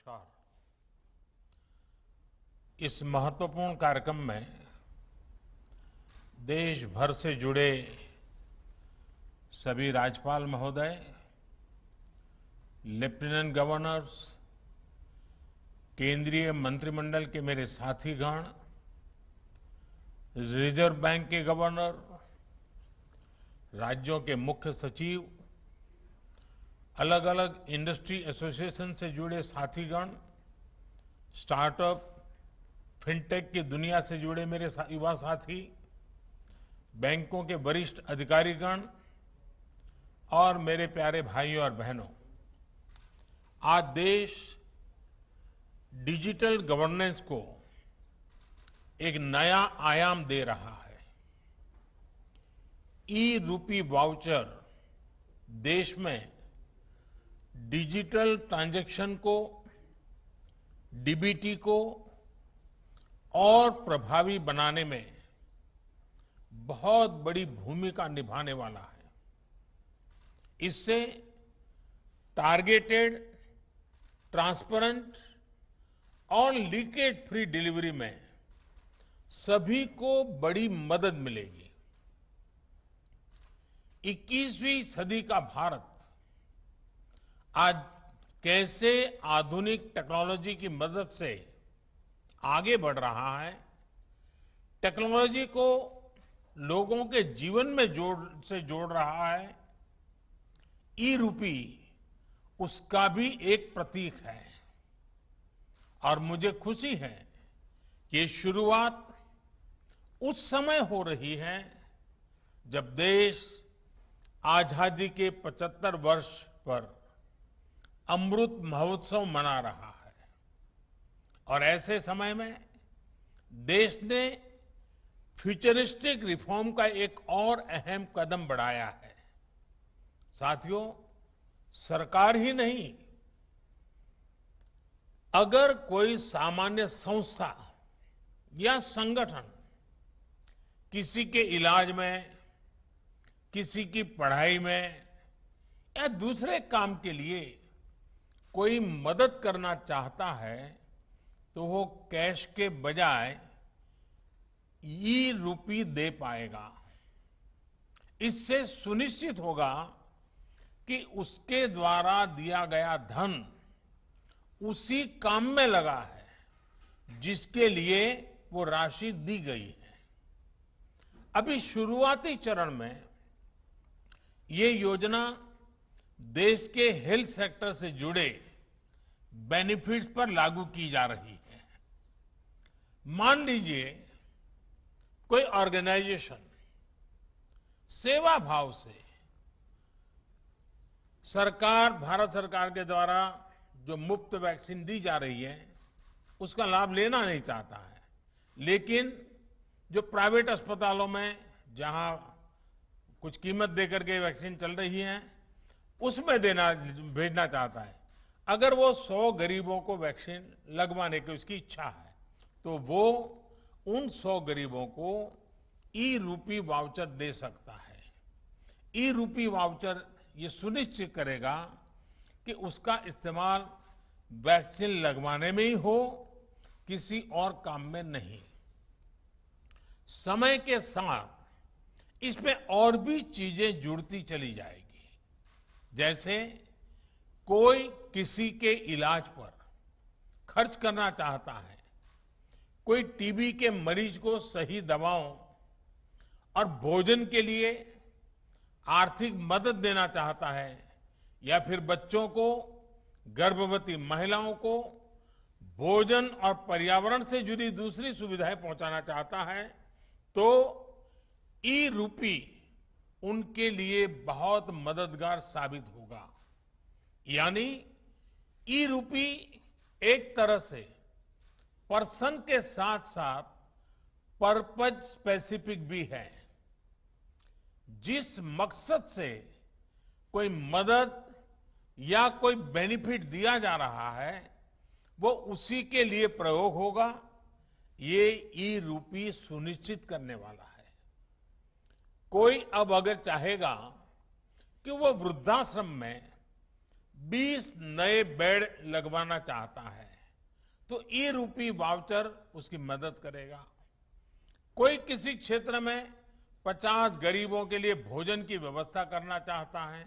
नमस्कार। इस महत्वपूर्ण कार्यक्रम में देश भर से जुड़े सभी राज्यपाल महोदय, लेफ्टिनेंट गवर्नर्स, केंद्रीय मंत्रिमंडल के मेरे साथीगण, रिजर्व बैंक के गवर्नर, राज्यों के मुख्य सचिव, अलग अलग इंडस्ट्री एसोसिएशन से जुड़े साथीगण, स्टार्टअप, फिनटेक की दुनिया से जुड़े मेरे युवा साथी, बैंकों के वरिष्ठ अधिकारीगण और मेरे प्यारे भाइयों और बहनों, आज देश डिजिटल गवर्नेंस को एक नया आयाम दे रहा है। ई रूपी वाउचर देश में डिजिटल ट्रांजैक्शन को, डीबीटी को और प्रभावी बनाने में बहुत बड़ी भूमिका निभाने वाला है। इससे टारगेटेड, ट्रांसपेरेंट और लीकेज फ्री डिलीवरी में सभी को बड़ी मदद मिलेगी। 21वीं सदी का भारत आज कैसे आधुनिक टेक्नोलॉजी की मदद से आगे बढ़ रहा है, टेक्नोलॉजी को लोगों के जीवन में जोड़ रहा है, ई रूपी उसका भी एक प्रतीक है। और मुझे खुशी है कि ये शुरुआत उस समय हो रही है जब देश आजादी के 75 वर्ष पर अमृत महोत्सव मना रहा है। और ऐसे समय में देश ने फ्यूचरिस्टिक रिफॉर्म का एक और अहम कदम बढ़ाया है। साथियों, सरकार ही नहीं, अगर कोई सामान्य संस्था या संगठन किसी के इलाज में, किसी की पढ़ाई में या दूसरे काम के लिए कोई मदद करना चाहता है तो वो कैश के बजाय ई रूपी दे पाएगा। इससे सुनिश्चित होगा कि उसके द्वारा दिया गया धन उसी काम में लगा है जिसके लिए वो राशि दी गई है। अभी शुरुआती चरण में ये योजना देश के हेल्थ सेक्टर से जुड़े बेनिफिट्स पर लागू की जा रही है। मान लीजिए कोई ऑर्गेनाइजेशन सेवा भाव से भारत सरकार के द्वारा जो मुफ्त वैक्सीन दी जा रही है उसका लाभ लेना नहीं चाहता है, लेकिन जो प्राइवेट अस्पतालों में जहां कुछ कीमत देकर के वैक्सीन चल रही है उसमें भेजना चाहता है। अगर वो 100 गरीबों को वैक्सीन लगवाने की उसकी इच्छा है तो वो उन 100 गरीबों को ई रूपी वाउचर दे सकता है। ई रूपी वाउचर ये सुनिश्चित करेगा कि उसका इस्तेमाल वैक्सीन लगवाने में ही हो, किसी और काम में नहीं। समय के साथ इसमें और भी चीजें जुड़ती चली जाएगी। जैसे कोई किसी के इलाज पर खर्च करना चाहता है, कोई टीबी के मरीज को सही दवाओं और भोजन के लिए आर्थिक मदद देना चाहता है, या फिर बच्चों को, गर्भवती महिलाओं को भोजन और पर्यावरण से जुड़ी दूसरी सुविधाएं पहुंचाना चाहता है, तो ई रूपी उनके लिए बहुत मददगार साबित होगा। यानी ई रूपी एक तरह से पर्सन के साथ साथ पर्पज स्पेसिफिक भी है। जिस मकसद से कोई मदद या कोई बेनिफिट दिया जा रहा है वो उसी के लिए प्रयोग होगा, ये ई रूपी सुनिश्चित करने वाला है। कोई अब अगर चाहेगा कि वो वृद्धाश्रम में 20 नए बेड लगवाना चाहता है तो ई रूपी वाउचर उसकी मदद करेगा। कोई किसी क्षेत्र में 50 गरीबों के लिए भोजन की व्यवस्था करना चाहता है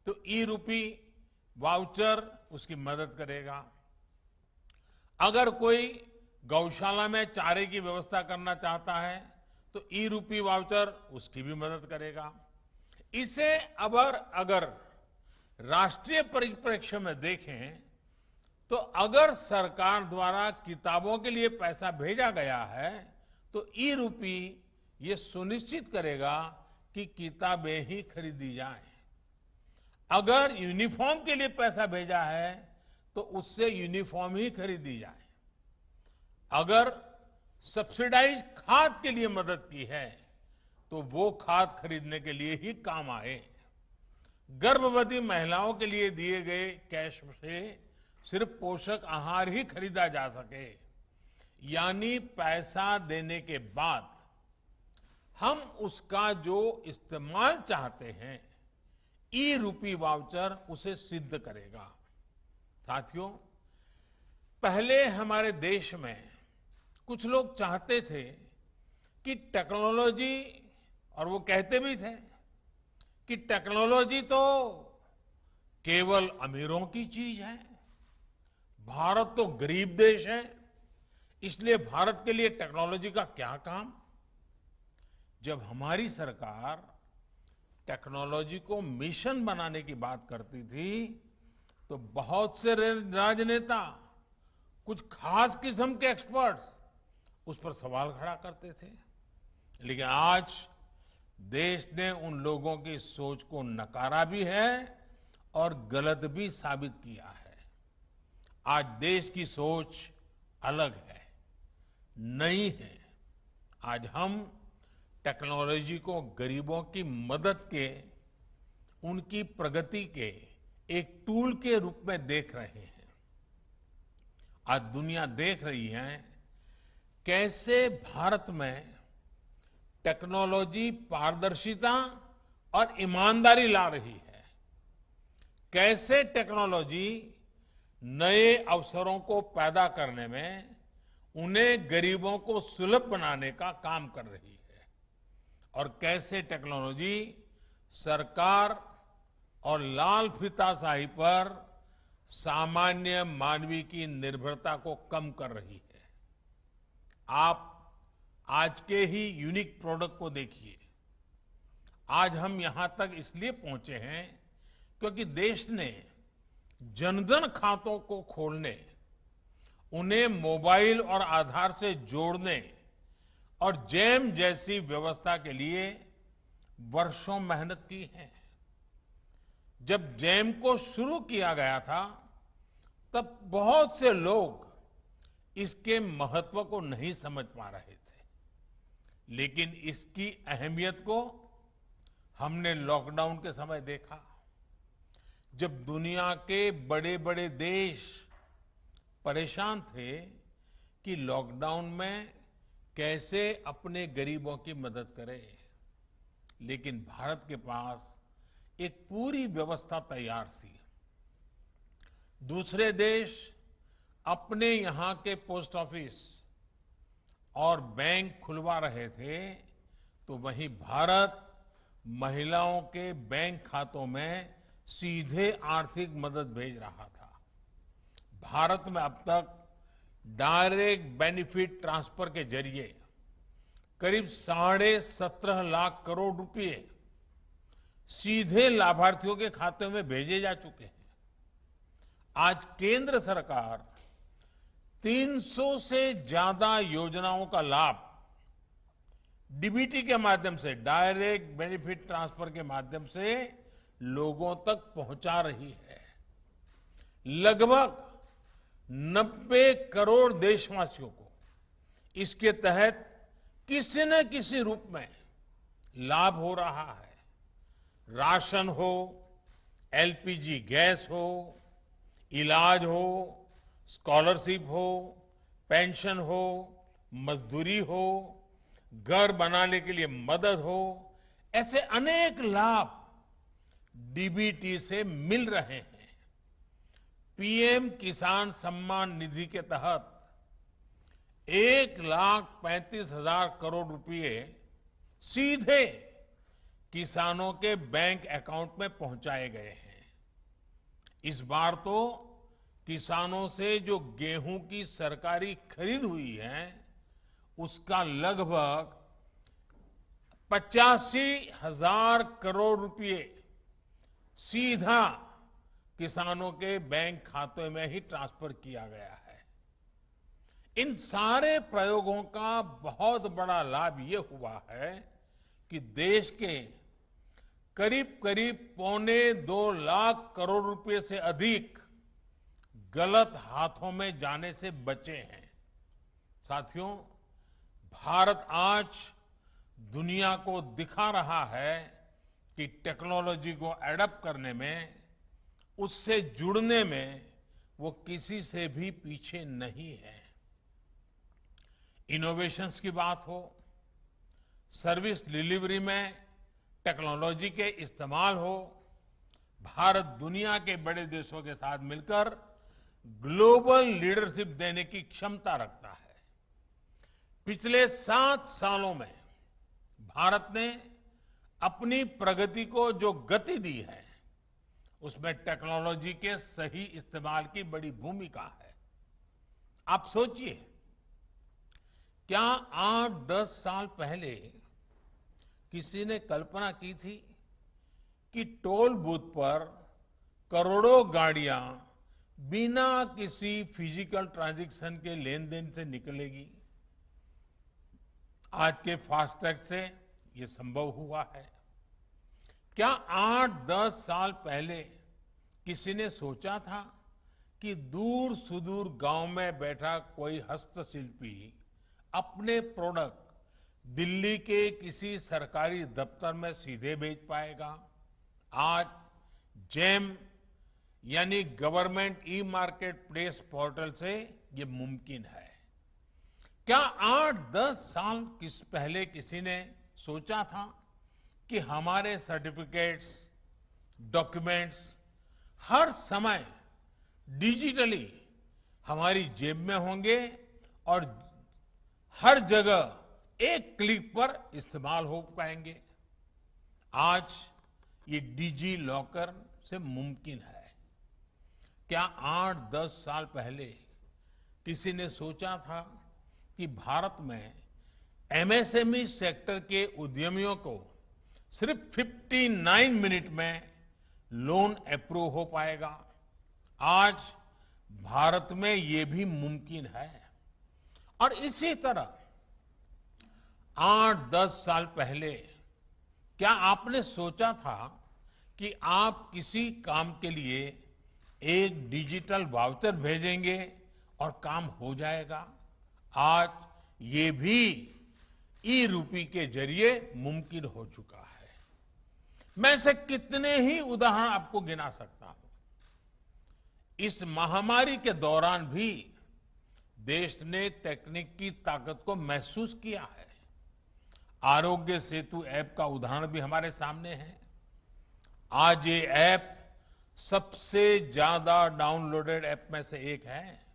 तो ई रूपी वाउचर उसकी मदद करेगा। अगर कोई गौशाला में चारे की व्यवस्था करना चाहता है तो ई रूपी वाउचर उसकी भी मदद करेगा। इसे अगर राष्ट्रीय परिप्रेक्ष्य में देखें तो अगर सरकार द्वारा किताबों के लिए पैसा भेजा गया है तो ई रूपी ये सुनिश्चित करेगा कि किताबें ही खरीदी जाएं। अगर यूनिफॉर्म के लिए पैसा भेजा है तो उससे यूनिफॉर्म ही खरीदी जाए। अगर सब्सिडाइज खाद के लिए मदद की है तो वो खाद खरीदने के लिए ही काम आए। गर्भवती महिलाओं के लिए दिए गए कैश से सिर्फ पोषक आहार ही खरीदा जा सके, यानी पैसा देने के बाद हम उसका जो इस्तेमाल चाहते हैं ई रूपी वाउचर उसे सिद्ध करेगा। साथियों, पहले हमारे देश में कुछ लोग चाहते थे कि टेक्नोलॉजी, और वो कहते भी थे कि टेक्नोलॉजी तो केवल अमीरों की चीज है, भारत तो गरीब देश है, इसलिए भारत के लिए टेक्नोलॉजी का क्या काम। जब हमारी सरकार टेक्नोलॉजी को मिशन बनाने की बात करती थी तो बहुत से राजनेता, कुछ खास किस्म के एक्सपर्ट्स उस पर सवाल खड़ा करते थे। लेकिन आज देश ने उन लोगों की सोच को नकारा भी है और गलत भी साबित किया है। आज देश की सोच अलग है, नई है। आज हम टेक्नोलॉजी को गरीबों की मदद के, उनकी प्रगति के एक टूल के रूप में देख रहे हैं। आज दुनिया देख रही है कैसे भारत में टेक्नोलॉजी पारदर्शिता और ईमानदारी ला रही है, कैसे टेक्नोलॉजी नए अवसरों को पैदा करने में, उन्हें गरीबों को सुलभ बनाने का काम कर रही है, और कैसे टेक्नोलॉजी सरकार और लाल फीताशाही पर सामान्य मानवी की निर्भरता को कम कर रही है। आप आज के ही यूनिक प्रोडक्ट को देखिए। आज हम यहां तक इसलिए पहुंचे हैं क्योंकि देश ने जनधन खातों को खोलने, उन्हें मोबाइल और आधार से जोड़ने और जैम जैसी व्यवस्था के लिए वर्षों मेहनत की है। जब जैम को शुरू किया गया था तब बहुत से लोग इसके महत्व को नहीं समझ पा रहे थे, लेकिन इसकी अहमियत को हमने लॉकडाउन के समय देखा। जब दुनिया के बड़े बड़े देश परेशान थे कि लॉकडाउन में कैसे अपने गरीबों की मदद करें, लेकिन भारत के पास एक पूरी व्यवस्था तैयार थी। दूसरे देश अपने यहां के पोस्ट ऑफिस और बैंक खुलवा रहे थे तो वहीं भारत महिलाओं के बैंक खातों में सीधे आर्थिक मदद भेज रहा था। भारत में अब तक डायरेक्ट बेनिफिट ट्रांसफर के जरिए करीब 17.5 लाख करोड़ रुपए सीधे लाभार्थियों के खाते में भेजे जा चुके हैं। आज केंद्र सरकार 300 से ज्यादा योजनाओं का लाभ डीबीटी के माध्यम से, डायरेक्ट बेनिफिट ट्रांसफर के माध्यम से लोगों तक पहुंचा रही है। लगभग 90 करोड़ देशवासियों को इसके तहत किसी न किसी रूप में लाभ हो रहा है। राशन हो, एलपीजी गैस हो, इलाज हो, स्कॉलरशिप हो, पेंशन हो, मजदूरी हो, घर बनाने के लिए मदद हो, ऐसे अनेक लाभ डीबीटी से मिल रहे हैं। पीएम किसान सम्मान निधि के तहत 1,35,000 करोड़ रुपए सीधे किसानों के बैंक अकाउंट में पहुंचाए गए हैं। इस बार तो किसानों से जो गेहूं की सरकारी खरीद हुई है उसका लगभग 85,000 करोड़ रुपए सीधा किसानों के बैंक खाते में ही ट्रांसफर किया गया है। इन सारे प्रयोगों का बहुत बड़ा लाभ ये हुआ है कि देश के करीब करीब 1.25 लाख करोड़ रुपए से अधिक गलत हाथों में जाने से बचे हैं। साथियों, भारत आज दुनिया को दिखा रहा है कि टेक्नोलॉजी को एडॉप्ट करने में, उससे जुड़ने में वो किसी से भी पीछे नहीं है। इनोवेशंस की बात हो, सर्विस डिलीवरी में टेक्नोलॉजी के इस्तेमाल हो, भारत दुनिया के बड़े देशों के साथ मिलकर ग्लोबल लीडरशिप देने की क्षमता रखता है। पिछले 7 सालों में भारत ने अपनी प्रगति को जो गति दी है उसमें टेक्नोलॉजी के सही इस्तेमाल की बड़ी भूमिका है। आप सोचिए, क्या 8-10 साल पहले किसी ने कल्पना की थी कि टोल बूथ पर करोड़ों गाड़ियां बिना किसी फिजिकल ट्रांजैक्शन के लेन देन से निकलेगी? आज के फास्टैग से ये संभव हुआ है। क्या 8-10 साल पहले किसी ने सोचा था कि दूर सुदूर गांव में बैठा कोई हस्तशिल्पी अपने प्रोडक्ट दिल्ली के किसी सरकारी दफ्तर में सीधे भेज पाएगा? आज जेम यानी government e market place portal से ये मुमकिन है। क्या 8-10 साल पहले किसी ने सोचा था कि हमारे सर्टिफिकेट्स, डॉक्यूमेंट्स हर समय डिजिटली हमारी जेब में होंगे और हर जगह एक क्लिक पर इस्तेमाल हो पाएंगे? आज ये डिजी लॉकर से मुमकिन है। क्या 8-10 साल पहले किसी ने सोचा था कि भारत में एमएसएमई सेक्टर के उद्यमियों को सिर्फ 59 मिनट में लोन अप्रूव हो पाएगा? आज भारत में ये भी मुमकिन है। और इसी तरह 8-10 साल पहले क्या आपने सोचा था कि आप किसी काम के लिए एक डिजिटल वाउचर भेजेंगे और काम हो जाएगा? आज ये भी ई रूपी के जरिए मुमकिन हो चुका है। मैं ऐसे कितने ही उदाहरण आपको गिना सकता हूं। इस महामारी के दौरान भी देश ने तकनीक की ताकत को महसूस किया है। आरोग्य सेतु ऐप का उदाहरण भी हमारे सामने है। आज ये ऐप सबसे ज्यादा डाउनलोडेड ऐप में से एक है।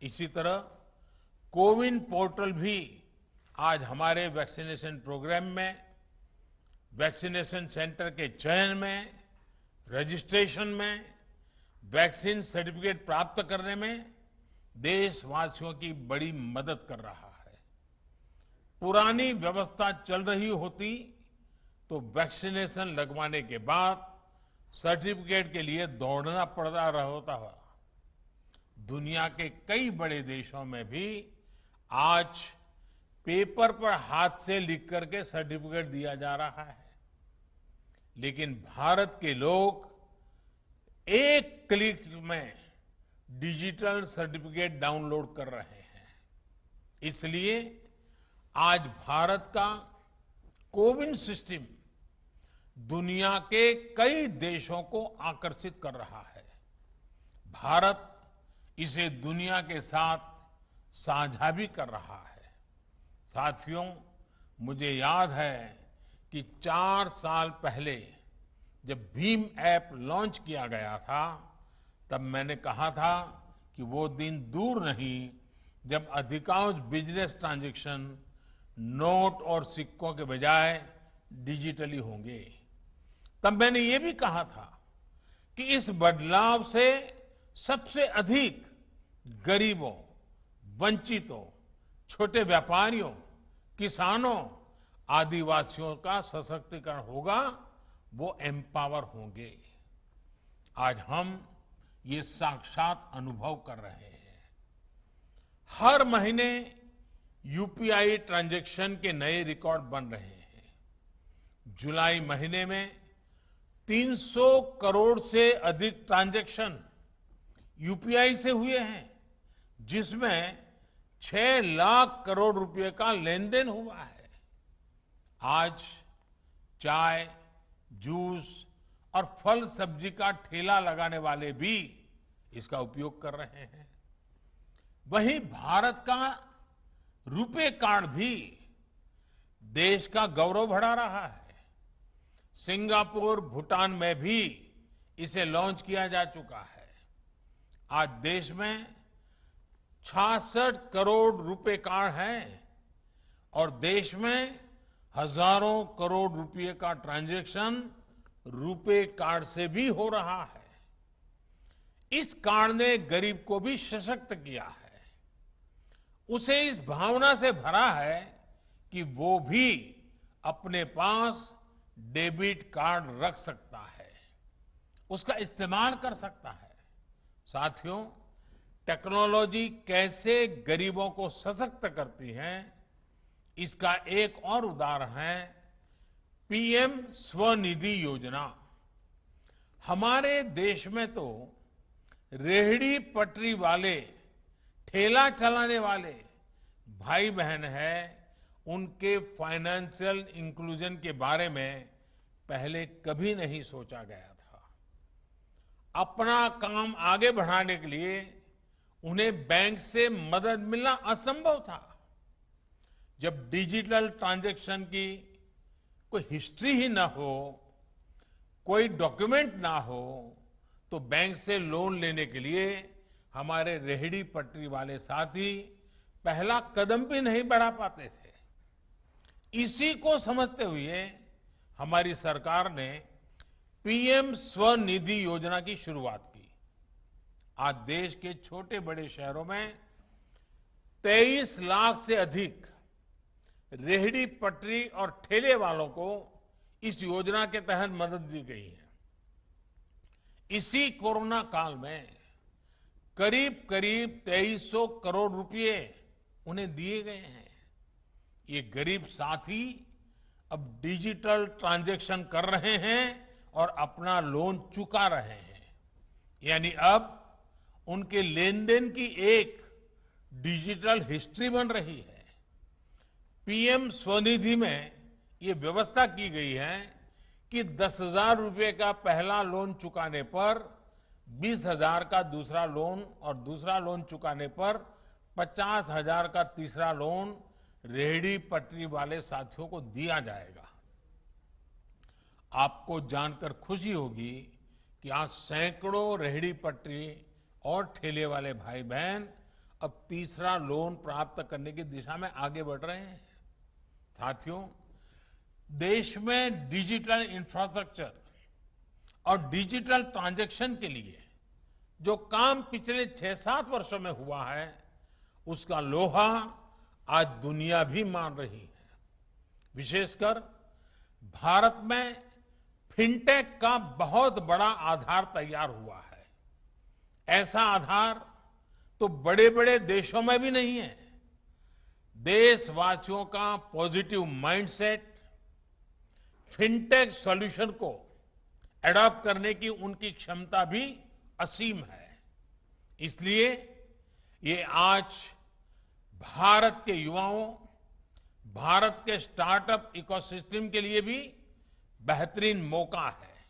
इसी तरह कोविन पोर्टल भी आज हमारे वैक्सीनेशन प्रोग्राम में, वैक्सीनेशन सेंटर के चयन में, रजिस्ट्रेशन में, वैक्सीन सर्टिफिकेट प्राप्त करने में देशवासियों की बड़ी मदद कर रहा है। पुरानी व्यवस्था चल रही होती तो वैक्सीनेशन लगवाने के बाद सर्टिफिकेट के लिए दौड़ना पड़ रहा होता है। दुनिया के कई बड़े देशों में भी आज पेपर पर हाथ से लिख करके सर्टिफिकेट दिया जा रहा है, लेकिन भारत के लोग एक क्लिक में डिजिटल सर्टिफिकेट डाउनलोड कर रहे हैं। इसलिए आज भारत का कोविन सिस्टम दुनिया के कई देशों को आकर्षित कर रहा है। भारत इसे दुनिया के साथ साझा भी कर रहा है। साथियों, मुझे याद है कि 4 साल पहले जब भीम ऐप लॉन्च किया गया था तब मैंने कहा था कि वो दिन दूर नहीं जब अधिकांश बिजनेस ट्रांजैक्शन नोट और सिक्कों के बजाय डिजिटली होंगे। तब मैंने ये भी कहा था कि इस बदलाव से सबसे अधिक गरीबों, वंचितों, छोटे व्यापारियों, किसानों, आदिवासियों का सशक्तिकरण होगा, वो एम्पावर होंगे। आज हम ये साक्षात अनुभव कर रहे हैं। हर महीने यूपीआई ट्रांजैक्शन के नए रिकॉर्ड बन रहे हैं। जुलाई महीने में 300 करोड़ से अधिक ट्रांजैक्शन यूपीआई से हुए हैं, जिसमें 6 लाख करोड़ रुपए का लेन देन हुआ है। आज चाय, जूस और फल सब्जी का ठेला लगाने वाले भी इसका उपयोग कर रहे हैं। वहीं भारत का रुपे कार्ड भी देश का गौरव बढ़ा रहा है। सिंगापुर, भूटान में भी इसे लॉन्च किया जा चुका है। आज देश में 66 करोड़ रुपए कार्ड हैं और देश में हजारों करोड़ रुपए का ट्रांजैक्शन रुपे कार्ड से भी हो रहा है। इस कार्ड ने गरीब को भी सशक्त किया है, उसे इस भावना से भरा है कि वो भी अपने पास डेबिट कार्ड रख सकता है, उसका इस्तेमाल कर सकता है। साथियों, टेक्नोलॉजी कैसे गरीबों को सशक्त करती है, इसका एक और उदाहरण है पीएम स्वनिधि योजना। हमारे देश में तो रेहड़ी पटरी वाले, ठेला चलाने वाले भाई बहन हैं, उनके फाइनेंशियल इंक्लूजन के बारे में पहले कभी नहीं सोचा गया था। अपना काम आगे बढ़ाने के लिए उन्हें बैंक से मदद मिलना असंभव था। जब डिजिटल ट्रांजैक्शन की कोई हिस्ट्री ही ना हो, कोई डॉक्यूमेंट ना हो, तो बैंक से लोन लेने के लिए हमारे रेहड़ी पटरी वाले साथी पहला कदम भी नहीं बढ़ा पाते थे। इसी को समझते हुए हमारी सरकार ने पीएम स्वनिधि योजना की शुरुआत की। आज देश के छोटे बड़े शहरों में 23 लाख से अधिक रेहड़ी पटरी और ठेले वालों को इस योजना के तहत मदद दी गई है। इसी कोरोना काल में करीब करीब 2300 करोड़ रुपए उन्हें दिए गए हैं। ये गरीब साथी अब डिजिटल ट्रांजैक्शन कर रहे हैं और अपना लोन चुका रहे हैं। यानी अब उनके लेन देन की एक डिजिटल हिस्ट्री बन रही है। पीएम स्वनिधि में ये व्यवस्था की गई है कि 10,000 रुपए का पहला लोन चुकाने पर 20,000 का दूसरा लोन और दूसरा लोन चुकाने पर 50,000 का तीसरा लोन रेहड़ी पटरी वाले साथियों को दिया जाएगा। आपको जानकर खुशी होगी कि आज सैकड़ों रेहड़ी पटरी और ठेले वाले भाई बहन अब तीसरा लोन प्राप्त करने की दिशा में आगे बढ़ रहे हैं। साथियों, देश में डिजिटल इंफ्रास्ट्रक्चर और डिजिटल ट्रांजैक्शन के लिए जो काम पिछले 6-7 वर्षों में हुआ है, उसका लोहा आज दुनिया भी मान रही है। विशेषकर भारत में फिनटेक का बहुत बड़ा आधार तैयार हुआ है। ऐसा आधार तो बड़े बड़े देशों में भी नहीं है। देशवासियों का पॉजिटिव माइंडसेट, फिनटेक सॉल्यूशन को एडॉप्ट करने की उनकी क्षमता भी असीम है। इसलिए ये आज भारत के युवाओं, भारत के स्टार्टअप इकोसिस्टम के लिए भी बेहतरीन मौका है।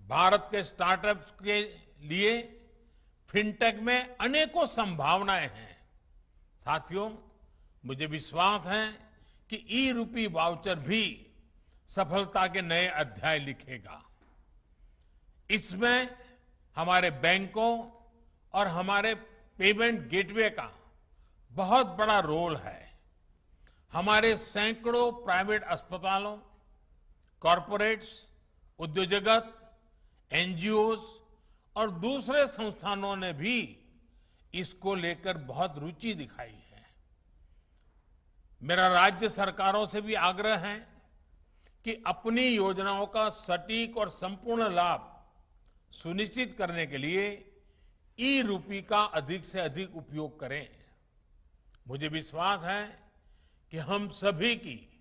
भारत के स्टार्टअप्स के लिए फिनटेक में अनेकों संभावनाएं हैं। साथियों, मुझे विश्वास है कि ई-रूपी वाउचर भी सफलता के नए अध्याय लिखेगा। इसमें हमारे बैंकों और हमारे पेमेंट गेटवे का बहुत बड़ा रोल है। हमारे सैकड़ों प्राइवेट अस्पतालों, कॉरपोरेट्स, उद्योग जगत, एनजीओज और दूसरे संस्थानों ने भी इसको लेकर बहुत रुचि दिखाई है। मेरा राज्य सरकारों से भी आग्रह है कि अपनी योजनाओं का सटीक और संपूर्ण लाभ सुनिश्चित करने के लिए ई-रूपी का अधिक से अधिक उपयोग करें। मुझे विश्वास है कि हम सभी की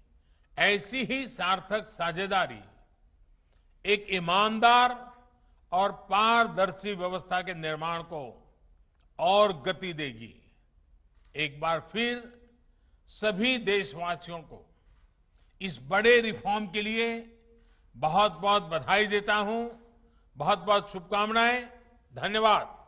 ऐसी ही सार्थक साझेदारी एक ईमानदार और पारदर्शी व्यवस्था के निर्माण को और गति देगी। एक बार फिर सभी देशवासियों को इस बड़े रिफॉर्म के लिए बहुत बहुत बधाई देता हूं, बहुत बहुत शुभकामनाएं। धन्यवाद।